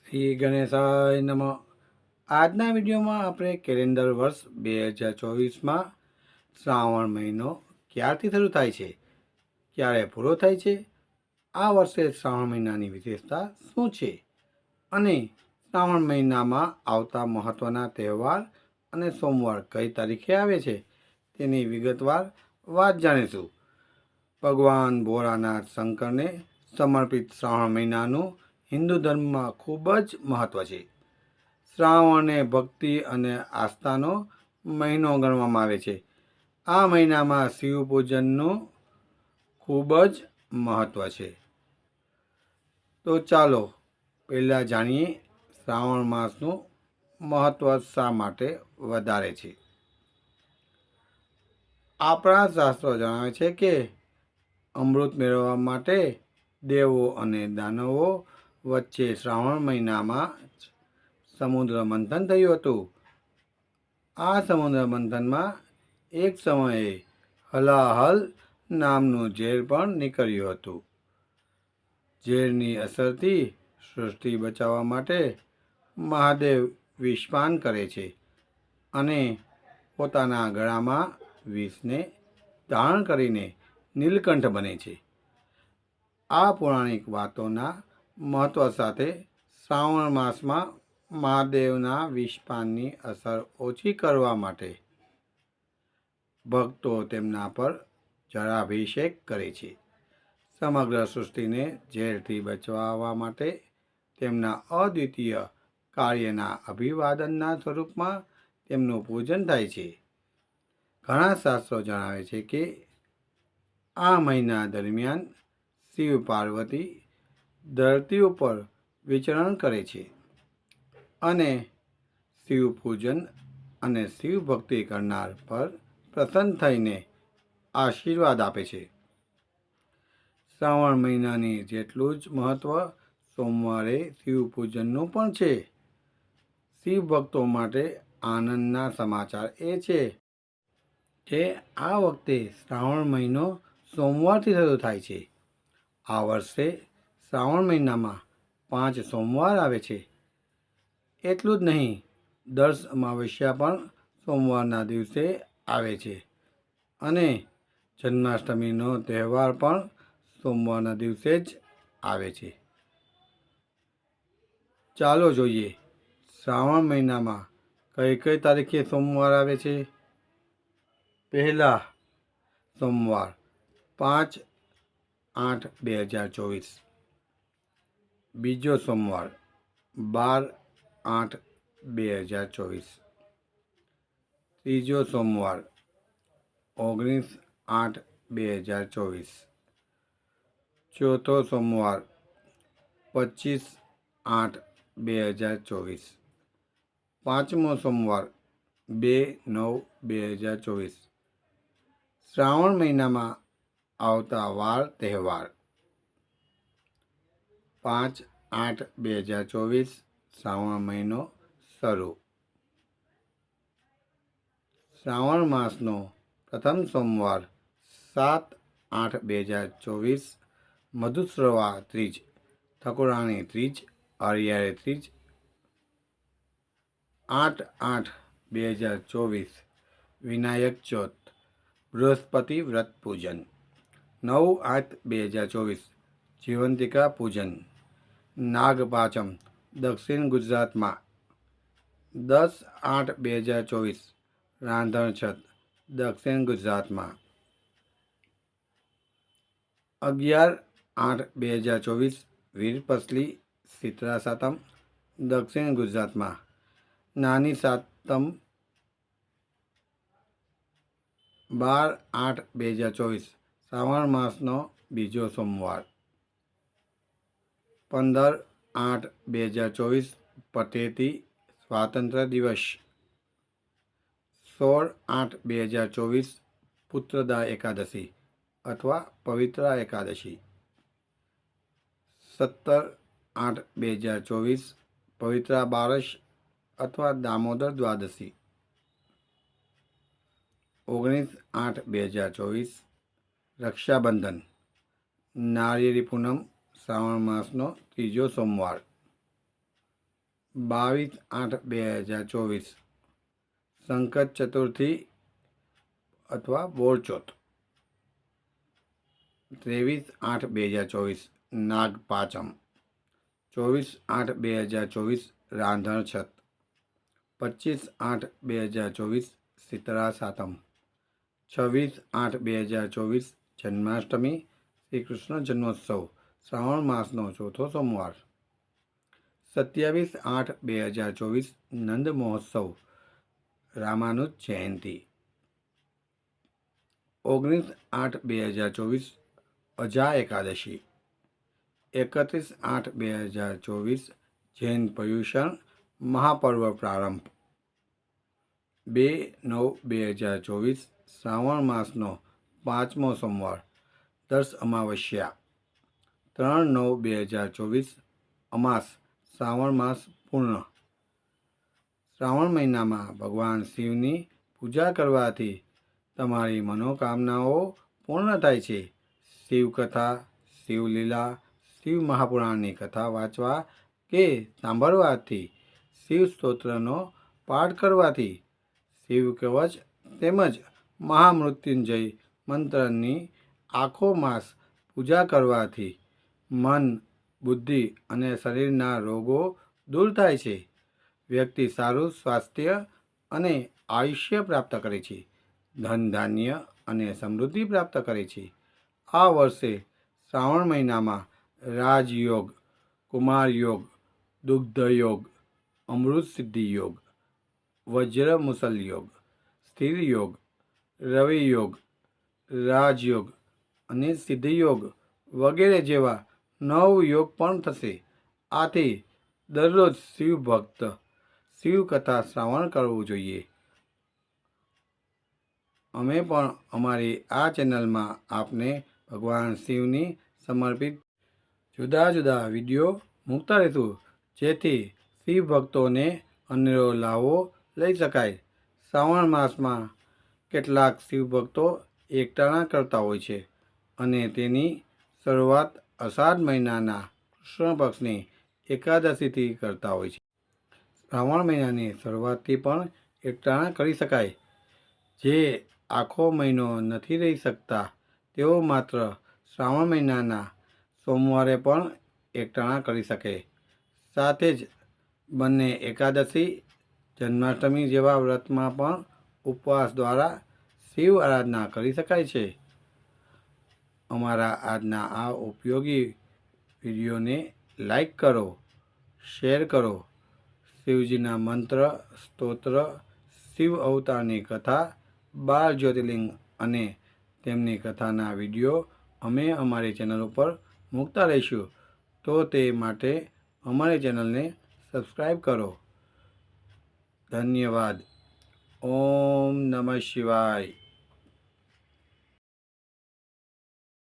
શ્રી ગણેશાય નમઃ. આજના વિડીયોમાં આપણે કેલેન્ડર વર્ષ 2024માં શ્રાવણ મહિનો ક્યારથી શરૂ થાય છે, ક્યારે પૂરો થાય છે, આ વર્ષે શ્રાવણ મહિનાની વિશેષતા શું છે અને શ્રાવણ મહિનામાં આવતા મહત્ત્વના તહેવાર અને સોમવાર કઈ તારીખે આવે છે તેની વિગતવાર વાત જાણીશું. ભગવાન ભોળાનાથ શંકરને સમર્પિત શ્રાવણ મહિનાનું હિન્દુ ધર્મમાં ખૂબ જ મહત્ત્વ છે. શ્રાવણને ભક્તિ અને આસ્થાનો મહિનો ગણવામાં આવે છે. આ મહિનામાં શિવ પૂજનનું ખૂબ જ મહત્ત્વ છે. તો ચાલો પહેલાં જાણીએ શ્રાવણ માસનું મહત્ત્વ શા માટે વધારે છે. આપણા શાસ્ત્રો જણાવે છે કે અમૃત મેળવવા માટે દેવો અને દાનવો વચ્ચે શ્રાવણ મહિનામાં સમુદ્ર મંથન થયું હતું. આ સમુદ્ર મંથનમાં એક સમયે હલાહલ નામનું ઝેર પણ નીકળ્યું હતું. ઝેરની અસરથી સૃષ્ટિ બચાવવા માટે મહાદેવ વિષપાન કરે છે અને પોતાના ગળામાં વિષને ધારણ કરીને નીલકંઠ બને છે. આ પૌરાણિક વાતોના મહત્ત્વ સાથે શ્રાવણ માસમાં મહાદેવના વિષપાનની અસર ઓછી કરવા માટે ભક્તો તેમના પર જળાભિષેક કરે છે. સમગ્ર સૃષ્ટિને ઝેરથી બચાવવા માટે તેમના અદ્વિતીય કાર્યના અભિવાદનના સ્વરૂપમાં તેમનું પૂજન થાય છે. ઘણા શાસ્ત્રો જણાવે છે કે આ મહિના દરમિયાન શિવ પાર્વતી ધરતી ઉપર વિચરણ કરે છે અને શિવ પૂજન અને શિવ ભક્તિ કરનાર પર પ્રસન્ન થઈને આશીર્વાદ આપે છે. શ્રાવણ મહિનાની જેટલું જ મહત્ત્વ સોમવારે શિવ પૂજનનું પણ છે. શિવ ભક્તો માટે આનંદના સમાચાર એ છે કે આ વખતે શ્રાવણ મહિનો સોમવારથી શરૂ થાય છે. આ વર્ષે શ્રાવણ મહિનામાં 5 સોમવાર આવે છે. એટલું જ નહીં, દર અમાવસ્યા પણ સોમવારના દિવસે આવે છે અને જન્માષ્ટમીનો તહેવાર પણ સોમવારના દિવસે જ આવે છે. ચાલો જોઈએ શ્રાવણ મહિનામાં કઈ કઈ તારીખે સોમવાર આવે છે. પહેલા સોમવાર 5/8/2024. બીજો સોમવાર 12/8/2024. ત્રીજો સોમવાર 19/8/2024. ચોથો સોમવાર 25/8/2024. પાંચમો સોમવાર 2/9/2024. શ્રાવણ મહિનામાં આવતા વાર તહેવાર 5/8/2024 શ્રાવણ મહિનો શરૂ. શ્રાવણ માસનો પ્રથમ સોમવાર 7/8/2024 મધુશ્રવા ત્રીજ, ઠાકોરાણી ત્રીજ, હરિયાળી ત્રીજ. 8/8/2024 વિનાયક ચોથ, બૃહસ્પતિ વ્રત પૂજન. 9/8/2024 જીવંતિકા પૂજન, નાગપાંચમ દક્ષિણ ગુજરાતમાં. 10/8/2024 રાંધણ છઠ દક્ષિણ ગુજરાતમાં. 11/8/2024 વીરપસલી શીતળા સાતમ દક્ષિણ ગુજરાતમાં. નાની સાતમ 12/8/2024 શ્રાવણ માસનો બીજો સોમવાર. 15/8/2024 પટેતી સ્વાતંત્ર્ય દિવસ. 16/8/2024 પુત્રદા એકાદશી અથવા પવિત્રા એકાદશી. 17/8/2024 પવિત્રા બારસ અથવા દામોદર દ્વાદશી. 19/8/2024 રક્ષાબંધન, નારિયેળી પૂનમ શ્રાવણ માસનો ત્રીજો સોમવાર. 22/8/2024 સંકટ ચતુર્થી અથવા બોરચોથ. 23/8/2024 નાગ પાંચમ. 24/8/2024 રાંધણ છઠ. 25/8/2024 શીતળા સાતમ. 26/8/2024 જન્માષ્ટમી શ્રી કૃષ્ણ જન્મોત્સવ શ્રાવણ માસનો ચોથો સોમવાર. 27/8/2024 નંદ મહોત્સવ રામાનુજ જયંતિ. 19/8/2024 અજા એકાદશી. 31/8/2024 જૈન પર્યુષણ મહાપર્વ પ્રારંભ. 2/9/2024 શ્રાવણ માસનો પાંચમો સોમવાર દર્શ અમાવસ્યા. 3/9/2024 અમાસ શ્રાવણ માસ પૂર્ણ. શ્રાવણ મહિનામાં ભગવાન શિવની પૂજા કરવાથી તમારી મનોકામનાઓ પૂર્ણ થાય છે. શિવકથા, શિવલીલા, શિવ મહાપુરાણની કથા વાંચવા કે સાંભળવાથી, શિવ સ્તોત્રનો પાઠ કરવાથી, શિવ કવચ તેમજ મહામૃત્યુંજય મંત્રની આખો માસ પૂજા કરવાથી મન, બુદ્ધિ અને શરીરના રોગો દૂર થાય છે. વ્યક્તિ સારું સ્વાસ્થ્ય અને આયુષ્ય પ્રાપ્ત કરે છે. ધન ધાન્ય અને સમૃદ્ધિ પ્રાપ્ત કરે છે. આ વર્ષે શ્રાવણ મહિનામાં રાજયોગ, કુમાર યોગ, દુગ્ધ યોગ, અમૃત સિદ્ધિ યોગ, વજ્ર મુસલ યોગ, સ્થિર યોગ, રવિ યોગ, રાજયોગ અને સિદ્ધિ યોગ વગેરે જેવા 9 યોગ પણ થશે. આથી દરરોજ શિવ ભક્ત શિવ કથા શ્રવણ કરવું જોઈએ. અમે પણ અમારી આ ચેનલમાં આપને ભગવાન શિવની સમર્પિત જુદા જુદા વિડીયો મૂકતા રહીશું, જેથી શિવ ભક્તોને અનેરો લાભો લઈ શકાય. શ્રાવણ માસમાં કેટલાક શિવ ભક્તો એકટાણા કરતા હોય છે અને તેની શરૂઆત અષાઢ મહિનાના કૃષ્ણ પક્ષની એકાદશીથી કરતા હોય છે. શ્રાવણ મહિનાની શરૂઆતથી પણ એકટાણા કરી શકાય. જે આખો મહિનો નથી રહી શકતા તેઓ માત્ર શ્રાવણ મહિનાના સોમવારે પણ એકટાણા કરી શકે. સાથે જ બંને એકાદશી, જન્માષ્ટમી જેવા વ્રતમાં પણ ઉપવાસ દ્વારા શિવ આરાધના કરી શકાય છે. અમારા આજના આ ઉપયોગી વિડીયોને લાઈક કરો, શેર કરો. શિવજીના મંત્ર, સ્તોત્ર, શિવ અવતારની કથા, 12 જ્યોતિર્લિંગ અને તેમની કથાના વિડીયો અમે અમારી ચેનલ ઉપર મૂકતા રહીશું. તો તે માટે અમારી ચેનલને સબસ્ક્રાઈબ કરો. ધન્યવાદ. ઓમ નમઃ શિવાય.